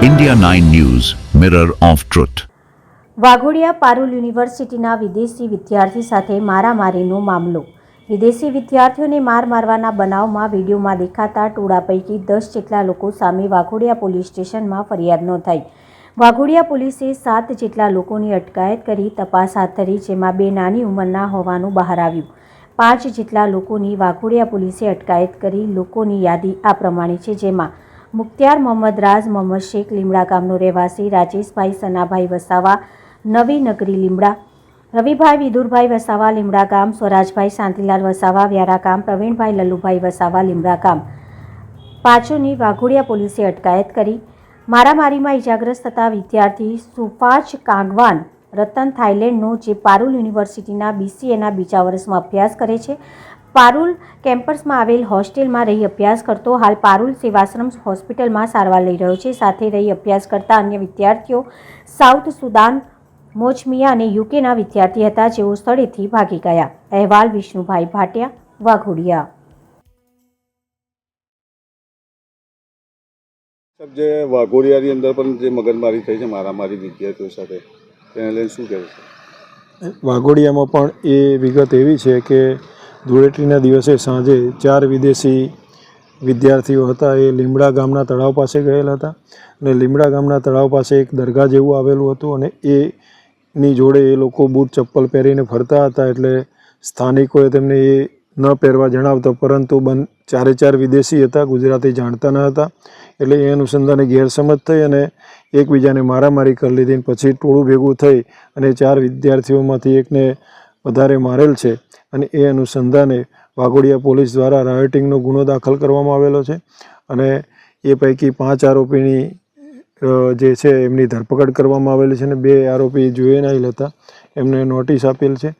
India 9 News, Mirror of Truth. Waghodia Parul યુનિવર્સિટીના વિદેશી વિદ્યાર્થી સાથે મારામારીનો મામલો. વિદેશી વિદ્યાર્થીઓને મારવાના બનાવમાં વિડીયોમાં દેખાતા ટોળા પૈકી 10 જેટલા લોકો સામે વાઘોડિયા પોલીસ સ્ટેશનમાં ફરિયાદ નોંધાઈ. વાઘોડિયા પોલીસે 7 જેટલા લોકોની અટકાયત કરી તપાસ હાથ ધરી, જેમાં 2 નાની ઉંમરના હોવાનું બહાર આવ્યું. 5 જેટલા લોકોની વાઘોડિયા પોલીસે અટકાયત કરી. લોકોની યાદી આ પ્રમાણે છે, જેમાં મુખ્તિયાર મોહમ્મદ રાજ મોહમ્મદ શેખ લીમડા ગામનો રહેવાસી, રાજેશભાઈ સનાભાઈ વસાવા નવી નગરી લીમડા, રવિભાઈ વિદુરભાઈ વસાવા લીમડા ગામ, સ્વરાજભાઈ શાંતિલાલ વસાવા વ્યારા ગામ, પ્રવીણભાઈ લલ્લુભાઈ વસાવા લીમડા ગામ. પાંચોની વાઘોડિયા પોલીસે અટકાયત કરી. મારામારીમાં ઇજાગ્રસ્ત થતા વિદ્યાર્થી સુફાચ કાંગવાન રતન થાઈલેન્ડનો, જે પારુલ યુનિવર્સિટીના BCAના બીજા વર્ષમાં અભ્યાસ કરે છે, પારુલ કેમ્પસમાં આવેલ હોસ્ટેલમાં રહી અભ્યાસ કરતો હાલ પારુલ સેવાશ્રમ હોસ્પિટલમાં સારવાર લઈ રહ્યો છે. સાથે રહી અભ્યાસ કરતા અન્ય વિદ્યાર્થીઓ સાઉથ સુદાન, મોચમિયા અને યુકેના વિદ્યાર્થી હતા, જેઓ સ્થળેથી ભાગી ગયા. અહેવાલ વિષ્ણુભાઈ ભાટિયા, વાઘોડિયા. જે વાઘોડિયાની અંદર પણ જે મગજમારી થઈ છે મારામારી વિદ્યાર્થીઓ સાથે, તેને લઈને શું કહેવું છે? વાઘોડિયામાં પણ એ વિગત એવી છે કે ધૂળેટીના દિવસે સાંજે 4 વિદેશી વિદ્યાર્થીઓ હતા. એ લીમડા ગામના તળાવ પાસે ગયેલા હતા અને લીમડા ગામના તળાવ પાસે એક દરગાહ જેવું આવેલું હતું અને એની જોડે એ લોકો બૂટ ચપ્પલ પહેરીને ફરતા હતા. એટલે સ્થાનિકોએ તેમને એ ન પહેરવા જણાવતા, પરંતુ 4 વિદેશી હતા, ગુજરાતી જાણતા ન હતા. એટલે એ અનુસંધાને ગેરસમજ થઈ અને એકબીજાને મારામારી કરી લીધી. પછી ટોળું ભેગું થઈ અને 4 વિદ્યાર્થીઓમાંથી એકને વધારે મારેલ છે અને એ અનુસંધાને વાઘોડિયા પોલીસ દ્વારા રાયોટિંગનો ગુનો દાખલ કરવામાં આવેલો છે અને એ પૈકી 5 આરોપીની જે છે એમની ધરપકડ કરવામાં આવેલી છે અને 2 આરોપી જુવેનાઇલ હતા, એમને નોટિસ આપેલ છે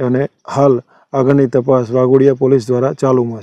અને હાલ આગળની તપાસ વાઘોડિયા પોલીસ દ્વારા ચાલુમાં છે.